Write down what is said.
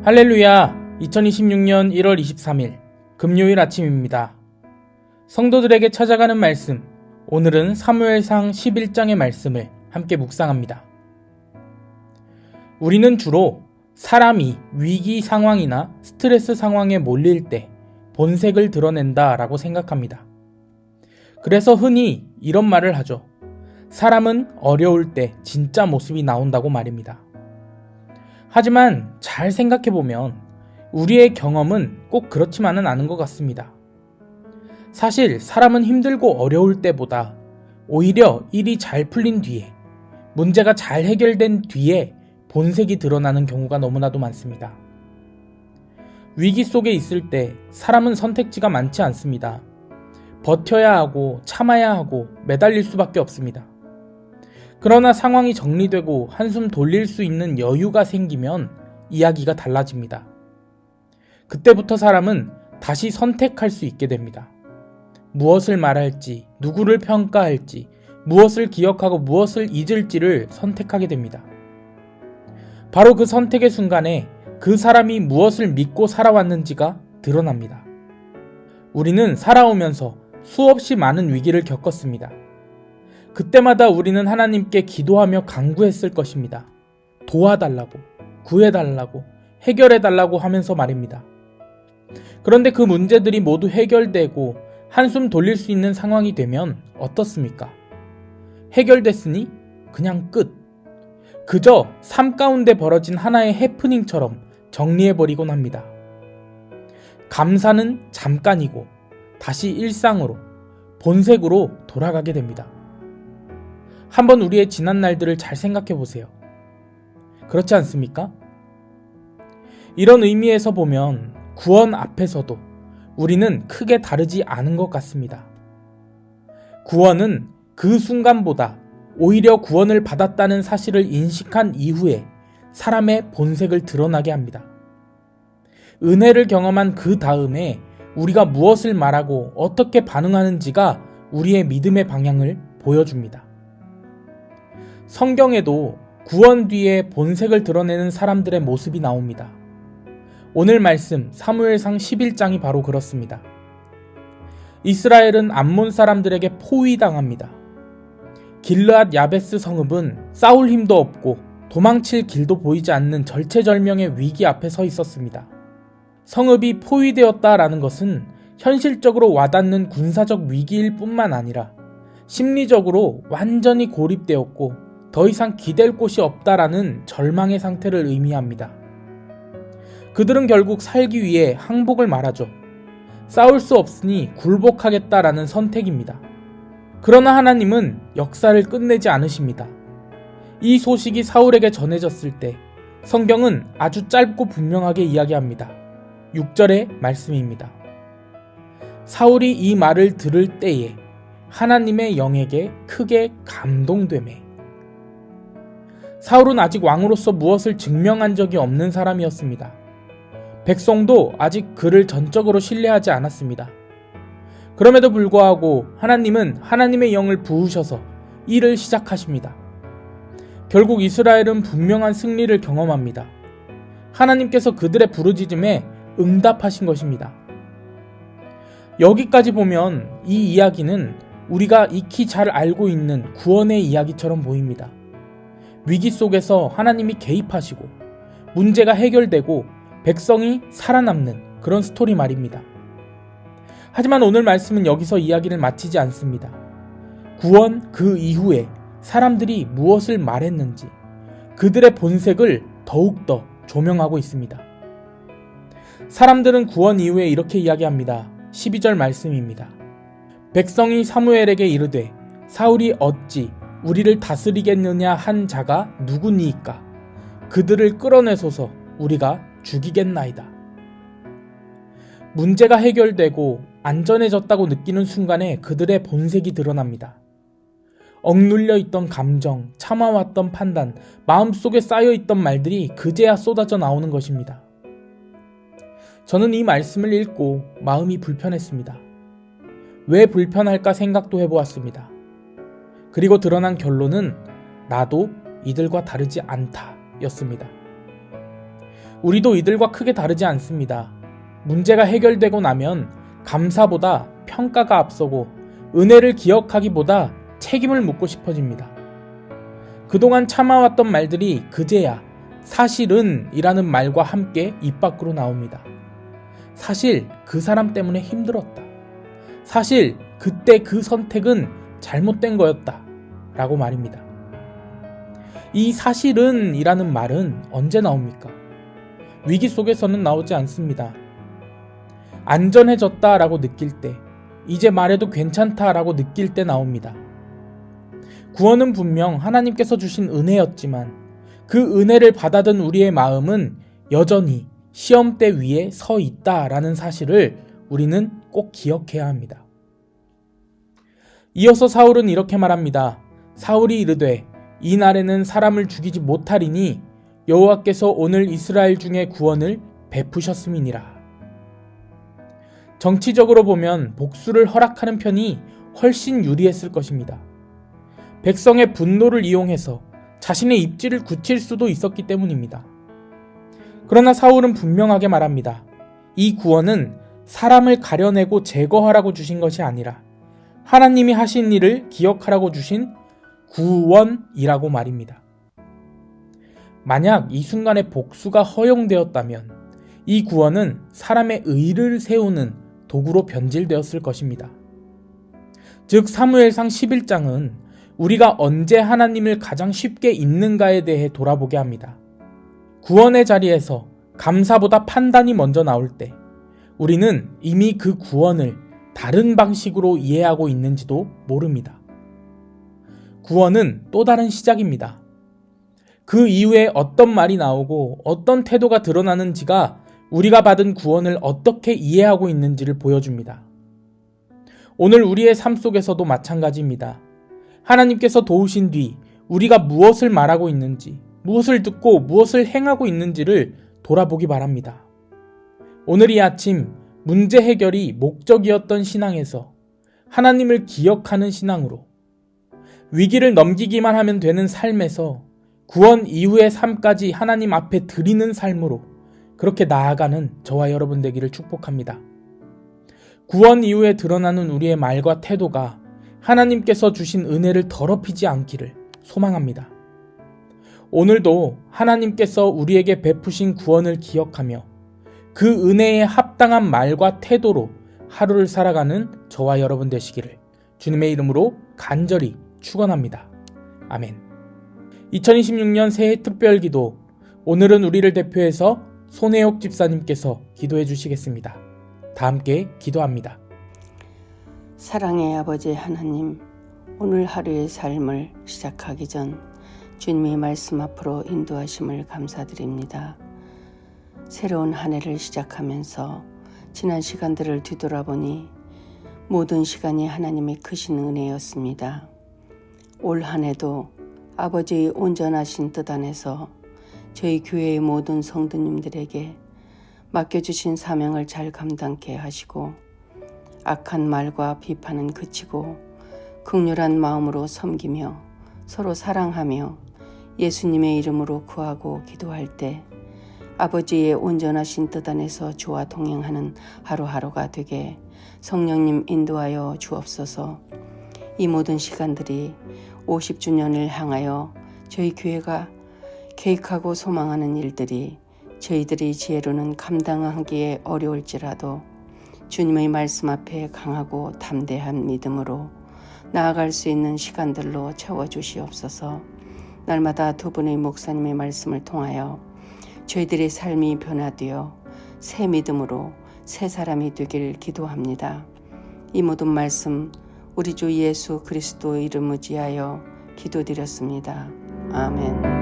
할렐루야! 2026년 1월 23일 금요일 아침입니다. 성도들에게 찾아가는 말씀, 오늘은 사무엘상 11장의 말씀을 함께 묵상합니다. 우리는 주로 사람이 위기 상황이나 스트레스 상황에 몰릴 때 본색을 드러낸다 라고 생각합니다. 그래서 흔히 이런 말을 하죠. 사람은 어려울 때 진짜 모습이 나온다고 말입니다. 하지만 잘 생각해보면 우리의 경험은 꼭 그렇지만은 않은 것 같습니다. 사실 사람은 힘들고 어려울 때보다 오히려 일이 잘 풀린 뒤에, 문제가 잘 해결된 뒤에 본색이 드러나는 경우가 너무나도 많습니다. 위기 속에 있을 때 사람은 선택지가 많지 않습니다. 버텨야 하고 참아야 하고 매달릴 수밖에 없습니다. 그러나 상황이 정리되고 한숨 돌릴 수 있는 여유가 생기면 이야기가 달라집니다. 그때부터 사람은 다시 선택할 수 있게 됩니다. 무엇을 말할지, 누구를 평가할지, 무엇을 기억하고 무엇을 잊을지를 선택하게 됩니다. 바로 그 선택의 순간에 그 사람이 무엇을 믿고 살아왔는지가 드러납니다. 우리는 살아오면서 수없이 많은 위기를 겪었습니다. 그때마다 우리는 하나님께 기도하며 간구했을 것입니다. 도와달라고, 구해달라고, 해결해달라고 하면서 말입니다. 그런데 그 문제들이 모두 해결되고 한숨 돌릴 수 있는 상황이 되면 어떻습니까? 해결됐으니 그냥 끝. 그저 삶 가운데 벌어진 하나의 해프닝처럼 정리해버리곤 합니다. 감사는 잠깐이고 다시 일상으로, 본색으로 돌아가게 됩니다. 한번 우리의 지난 날들을 잘 생각해 보세요. 그렇지 않습니까? 이런 의미에서 보면 구원 앞에서도 우리는 크게 다르지 않은 것 같습니다. 구원은 그 순간보다 오히려 구원을 받았다는 사실을 인식한 이후에 사람의 본색을 드러나게 합니다. 은혜를 경험한 그 다음에 우리가 무엇을 말하고 어떻게 반응하는지가 우리의 믿음의 방향을 보여줍니다. 성경에도 구원 뒤에 본색을 드러내는 사람들의 모습이 나옵니다. 오늘 말씀 사무엘상 11장이 바로 그렇습니다. 이스라엘은 암몬 사람들에게 포위당합니다. 길르앗 야베스 성읍은 싸울 힘도 없고 도망칠 길도 보이지 않는 절체절명의 위기 앞에 서 있었습니다. 성읍이 포위되었다라는 것은 현실적으로 와닿는 군사적 위기일 뿐만 아니라 심리적으로 완전히 고립되었고 더 이상 기댈 곳이 없다라는 절망의 상태를 의미합니다. 그들은 결국 살기 위해 항복을 말하죠. 싸울 수 없으니 굴복하겠다라는 선택입니다. 그러나 하나님은 역사를 끝내지 않으십니다. 이 소식이 사울에게 전해졌을 때 성경은 아주 짧고 분명하게 이야기합니다. 6절의 말씀입니다. 사울이 이 말을 들을 때에 하나님의 영에게 크게 감동되매. 사울은 아직 왕으로서 무엇을 증명한 적이 없는 사람이었습니다. 백성도 아직 그를 전적으로 신뢰하지 않았습니다. 그럼에도 불구하고 하나님은 하나님의 영을 부으셔서 일을 시작하십니다. 결국 이스라엘은 분명한 승리를 경험합니다. 하나님께서 그들의 부르짖음에 응답하신 것입니다. 여기까지 보면 이 이야기는 우리가 익히 잘 알고 있는 구원의 이야기처럼 보입니다. 위기 속에서 하나님이 개입하시고 문제가 해결되고 백성이 살아남는 그런 스토리 말입니다. 하지만 오늘 말씀은 여기서 이야기를 마치지 않습니다. 구원 그 이후에 사람들이 무엇을 말했는지 그들의 본색을 더욱더 조명하고 있습니다. 사람들은 구원 이후에 이렇게 이야기합니다. 12절 말씀입니다. 백성이 사무엘에게 이르되 사울이 어찌 우리를 다스리겠느냐 한 자가 누구니이까? 그들을 끌어내소서 우리가 죽이겠나이다. 문제가 해결되고 안전해졌다고 느끼는 순간에 그들의 본색이 드러납니다. 억눌려 있던 감정, 참아왔던 판단, 마음속에 쌓여있던 말들이 그제야 쏟아져 나오는 것입니다. 저는 이 말씀을 읽고 마음이 불편했습니다. 왜 불편할까 생각도 해보았습니다. 그리고 드러난 결론은 나도 이들과 다르지 않다 였습니다. 우리도 이들과 크게 다르지 않습니다. 문제가 해결되고 나면 감사보다 평가가 앞서고 은혜를 기억하기보다 책임을 묻고 싶어집니다. 그동안 참아왔던 말들이 그제야 사실은 이라는 말과 함께 입 밖으로 나옵니다. 사실 그 사람 때문에 힘들었다. 사실 그때 그 선택은 잘못된 거였다. 라고 말입니다. 이 사실은 이라는 말은 언제 나옵니까? 위기 속에서는 나오지 않습니다. 안전해졌다 라고 느낄 때, 이제 말해도 괜찮다 라고 느낄 때 나옵니다. 구원은 분명 하나님께서 주신 은혜였지만 그 은혜를 받아든 우리의 마음은 여전히 시험대 위에 서 있다라는 사실을 우리는 꼭 기억해야 합니다. 이어서 사울은 이렇게 말합니다. 사울이 이르되 이 날에는 사람을 죽이지 못하리니 여호와께서 오늘 이스라엘 중에 구원을 베푸셨음이니라. 정치적으로 보면 복수를 허락하는 편이 훨씬 유리했을 것입니다. 백성의 분노를 이용해서 자신의 입지를 굳힐 수도 있었기 때문입니다. 그러나 사울은 분명하게 말합니다. 이 구원은 사람을 가려내고 제거하라고 주신 것이 아니라 하나님이 하신 일을 기억하라고 주신 구원이라고 말입니다. 만약 이 순간에 복수가 허용되었다면 이 구원은 사람의 의를 세우는 도구로 변질되었을 것입니다. 즉 사무엘상 11장은 우리가 언제 하나님을 가장 쉽게 잊는가에 대해 돌아보게 합니다. 구원의 자리에서 감사보다 판단이 먼저 나올 때 우리는 이미 그 구원을 다른 방식으로 이해하고 있는지도 모릅니다. 구원은 또 다른 시작입니다. 그 이후에 어떤 말이 나오고 어떤 태도가 드러나는지가 우리가 받은 구원을 어떻게 이해하고 있는지를 보여줍니다. 오늘 우리의 삶 속에서도 마찬가지입니다. 하나님께서 도우신 뒤 우리가 무엇을 말하고 있는지, 무엇을 듣고 무엇을 행하고 있는지를 돌아보기 바랍니다. 오늘 이 아침 문제 해결이 목적이었던 신앙에서 하나님을 기억하는 신앙으로, 위기를 넘기기만 하면 되는 삶에서 구원 이후의 삶까지 하나님 앞에 드리는 삶으로 그렇게 나아가는 저와 여러분 되기를 축복합니다. 구원 이후에 드러나는 우리의 말과 태도가 하나님께서 주신 은혜를 더럽히지 않기를 소망합니다. 오늘도 하나님께서 우리에게 베푸신 구원을 기억하며 그 은혜에 합당한 말과 태도로 하루를 살아가는 저와 여러분 되시기를 주님의 이름으로 간절히 축원합니다. 아멘. 2026년 새해 특별기도, 오늘은 우리를 대표해서 손혜옥 집사님께서 기도해 주시겠습니다. 다 함께 기도합니다. 사랑의 아버지 하나님, 오늘 하루의 삶을 시작하기 전 주님의 말씀 앞으로 인도하심을 감사드립니다. 새로운 한 해를 시작하면서 지난 시간들을 뒤돌아보니 모든 시간이 하나님의 크신 은혜였습니다. 올 한 해도 아버지의 온전하신 뜻 안에서 저희 교회의 모든 성도님들에게 맡겨주신 사명을 잘 감당케 하시고 악한 말과 비판은 그치고 긍휼한 마음으로 섬기며 서로 사랑하며 예수님의 이름으로 구하고 기도할 때 아버지의 온전하신 뜻 안에서 주와 동행하는 하루하루가 되게 성령님 인도하여 주옵소서. 이 모든 시간들이 50주년을 향하여 저희 교회가 계획하고 소망하는 일들이 저희들이 지혜로는 감당하기에 어려울지라도 주님의 말씀 앞에 강하고 담대한 믿음으로 나아갈 수 있는 시간들로 채워주시옵소서. 날마다 두 분의 목사님의 말씀을 통하여 저희들의 삶이 변화되어 새 믿음으로 새 사람이 되길 기도합니다. 이 모든 말씀 우리 주 예수 그리스도의 이름 의지하여 기도드렸습니다. 아멘.